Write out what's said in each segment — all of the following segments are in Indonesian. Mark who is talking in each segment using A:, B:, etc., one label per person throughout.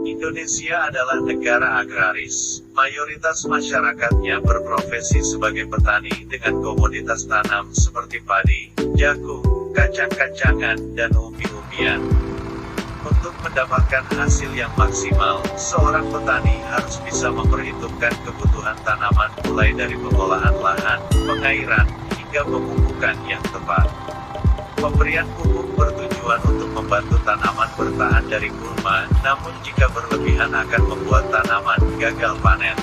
A: Indonesia adalah negara agraris. Mayoritas masyarakatnya berprofesi sebagai petani dengan komoditas tanam seperti padi, jagung, kacang-kacangan, dan umbi-umbian. Untuk mendapatkan hasil yang maksimal, seorang petani harus bisa memperhitungkan kebutuhan tanaman mulai dari pengolahan lahan, pengairan, hingga pemupukan yang tepat. Pemberian pupuk bertujuan untuk membantu tanaman bertahan dari gulma, namun jika berlebihan akan membuat tanaman gagal panen.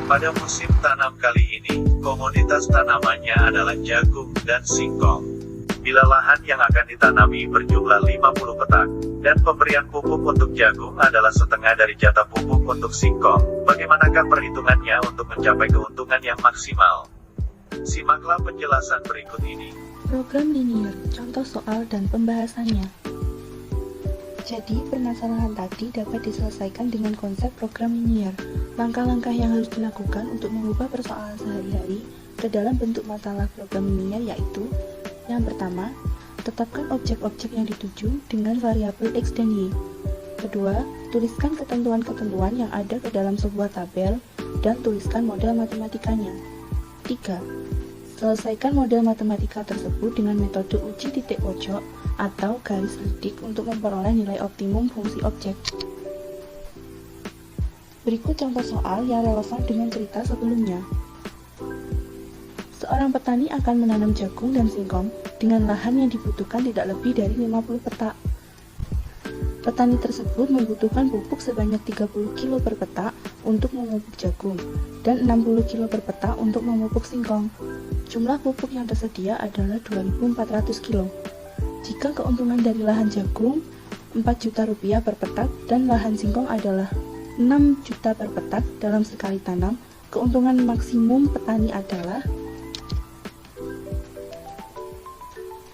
A: Pada musim tanam kali ini, komoditas tanamannya adalah jagung dan singkong. Bila lahan yang akan ditanami berjumlah 50 petak, dan pemberian pupuk untuk jagung adalah setengah dari jatah pupuk untuk singkong, bagaimanakah perhitungannya untuk mencapai keuntungan yang maksimal? Simaklah penjelasan berikut ini.
B: Program linier, contoh soal dan pembahasannya. Jadi, permasalahan tadi dapat diselesaikan dengan konsep program linier. Langkah-langkah yang harus dilakukan untuk mengubah persoalan sehari-hari ke dalam bentuk masalah program linier yaitu: yang pertama, tetapkan objek-objek yang dituju dengan variabel X dan Y. Kedua, tuliskan ketentuan-ketentuan yang ada ke dalam sebuah tabel dan tuliskan model matematikanya. 3. Selesaikan model matematika tersebut dengan metode uji titik pojok atau garis lidik untuk memperoleh nilai optimum fungsi objek. Berikut contoh soal yang relevan dengan cerita sebelumnya. Seorang petani akan menanam jagung dan singkong dengan lahan yang dibutuhkan tidak lebih dari 50 petak. Petani tersebut membutuhkan pupuk sebanyak 30 kg per petak untuk memupuk jagung dan 60 kg per petak untuk memupuk singkong. Jumlah pupuk yang tersedia adalah 2.400 kg. Jika keuntungan dari lahan jagung 4 juta rupiah per petak dan lahan singkong adalah 6 juta per petak dalam sekali tanam, keuntungan maksimum petani adalah.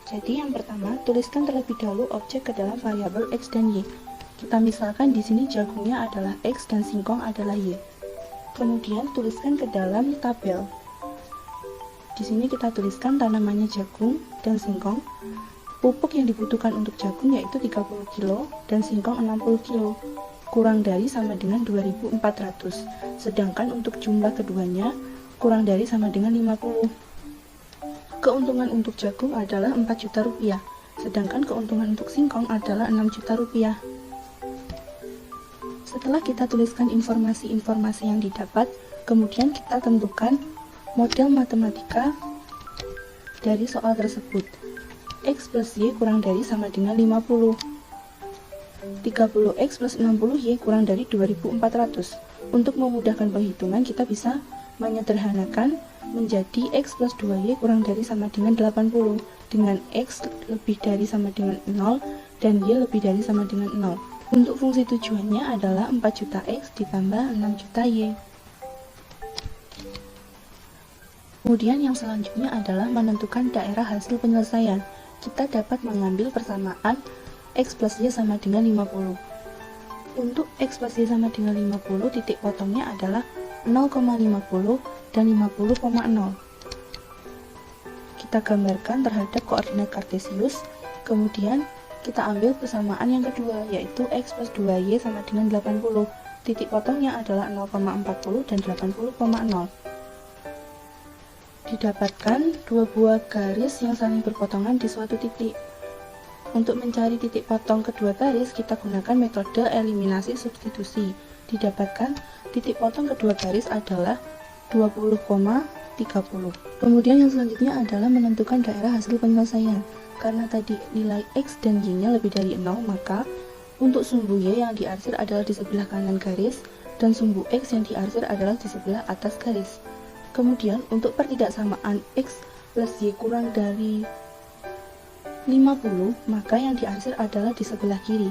B: Jadi yang pertama, tuliskan terlebih dahulu objek ke dalam variabel X dan Y. Kita misalkan di sini jagungnya adalah X dan singkong adalah Y. Kemudian tuliskan ke dalam tabel. Di sini kita tuliskan tanamannya jagung dan singkong. Pupuk yang dibutuhkan untuk jagung yaitu 30 kg dan singkong 60 kg. Kurang dari sama dengan 2.400. Sedangkan untuk jumlah keduanya kurang dari sama dengan 50. Keuntungan untuk jagung adalah 4 juta rupiah, sedangkan keuntungan untuk singkong adalah 6 juta rupiah. Setelah kita tuliskan informasi-informasi yang didapat, kemudian kita tentukan model matematika dari soal tersebut. X plus Y kurang dari sama dengan 50. 30X plus 60Y kurang dari 2.400. Untuk memudahkan perhitungan, kita bisa menyederhanakan menjadi X plus 2Y kurang dari sama dengan 80, dengan X lebih dari sama dengan 0 dan Y lebih dari sama dengan 0. Untuk fungsi tujuannya adalah 4 juta X ditambah 6 juta Y. Kemudian yang selanjutnya adalah menentukan daerah hasil penyelesaian. Kita dapat mengambil persamaan X plus Y sama dengan 50. Untuk X plus Y sama dengan 50, titik potongnya adalah 0,50 dan 50,0. Kita gambarkan terhadap koordinat kartesius, kemudian kita ambil persamaan yang kedua, yaitu X plus 2Y sama dengan 80. Titik potongnya adalah 0,40 dan 80,0. Didapatkan dua buah garis yang saling berpotongan di suatu titik. Untuk mencari titik potong kedua garis, kita gunakan metode eliminasi substitusi. Didapatkan titik potong kedua garis adalah 20,30. Kemudian yang selanjutnya adalah menentukan daerah hasil penyelesaian. Karena tadi nilai X dan Y-nya lebih dari 0, maka untuk sumbu Y yang diarsir adalah di sebelah kanan garis, dan sumbu X yang diarsir adalah di sebelah atas garis. Kemudian untuk pertidaksamaan X plus Y kurang dari 50, maka yang diarsir adalah di sebelah kiri.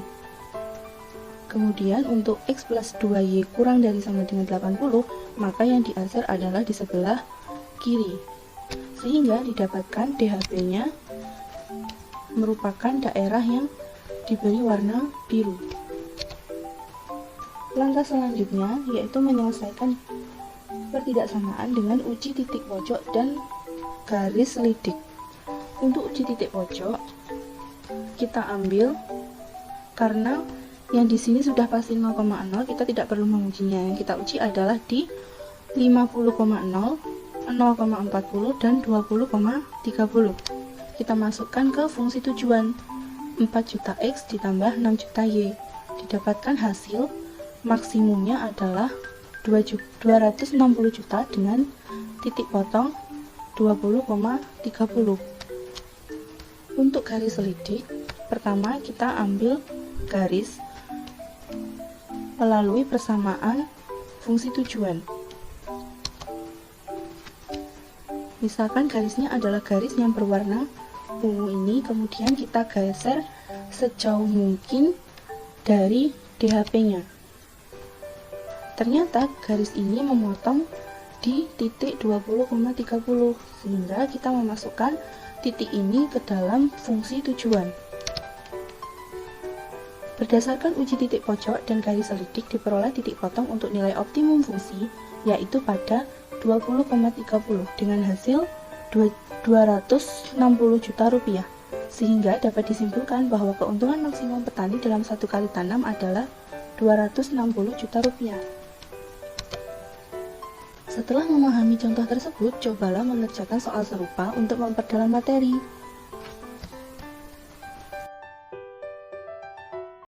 B: Kemudian untuk X plus 2Y kurang dari sama dengan 80, maka yang diarsir adalah di sebelah kiri. Sehingga didapatkan DHB-nya merupakan daerah yang diberi warna biru. Langkah selanjutnya yaitu menyelesaikan pertidaksamaan dengan uji titik pojok dan garis lidik. Untuk uji titik pojok, kita ambil karena Yang di sini sudah pasti 0,0, kita tidak perlu mengujinya. Yang kita uji adalah di 50,0, 0,40 dan 20,30. Kita masukkan ke fungsi tujuan 4 juta X ditambah 6 juta Y. Didapatkan hasil maksimumnya adalah 260 juta dengan titik potong 20,30. Untuk garis selidik, pertama kita ambil garis melalui persamaan fungsi tujuan. Misalkan garisnya adalah garis yang berwarna ungu ini, kemudian kita geser sejauh mungkin dari DHP-nya. Ternyata garis ini memotong di titik 20,30, sehingga kita memasukkan titik ini ke dalam fungsi tujuan. Berdasarkan uji titik pojok dan garis selidik, diperoleh titik potong untuk nilai optimum fungsi, yaitu pada 20,30 dengan hasil 260 juta rupiah, sehingga dapat disimpulkan bahwa keuntungan maksimum petani dalam satu kali tanam adalah 260 juta rupiah. Setelah memahami contoh tersebut, cobalah mengerjakan soal serupa untuk memperdalam materi.